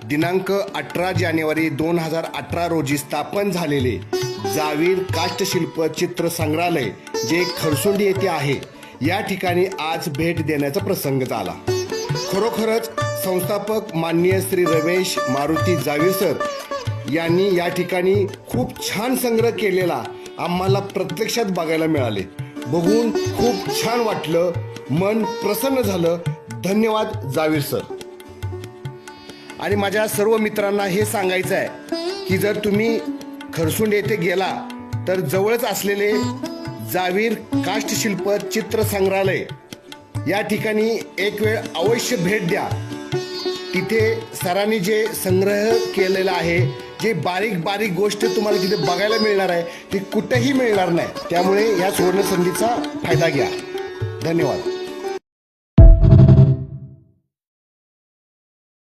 दिनांक 18 जानेवारी 2018 रोजी स्थापन झालेले जावीर काष्टशिल्प चित्र संग्रहालय जे खरसुंडी येथे आहे, या ठिकाणी आज भेट देण्याचा प्रसंग झाला। खरोखरच संस्थापक माननीय श्री रमेश मारुती जावीर सर यांनी या ठिकाणी खूप छान संग्रह केलेला आम्हाला प्रत्यक्षात बघायला मिळाले। बघून खूप छान वाटलं, मन प्रसन्न झालं। धन्यवाद जावीर सर। आणि माझ्या सर्व मित्रांना हे सांगायचं आहे की जर तुम्ही खरसुंड येथे गेला तर जवळच असलेले जावीर काष्टशिल्प चित्र संग्रहालय या ठिकाणी एक वेळ अवश्य भेट द्या। तिथे सरांनी जे संग्रह केलेला आहे, जे बारीक बारीक गोष्ट तुम्हाला तिथे बघायला मिळणार आहे, ती कुठेही मिळणार नाही। त्यामुळे या सुवर्ण संधीचा फायदा घ्या। धन्यवाद।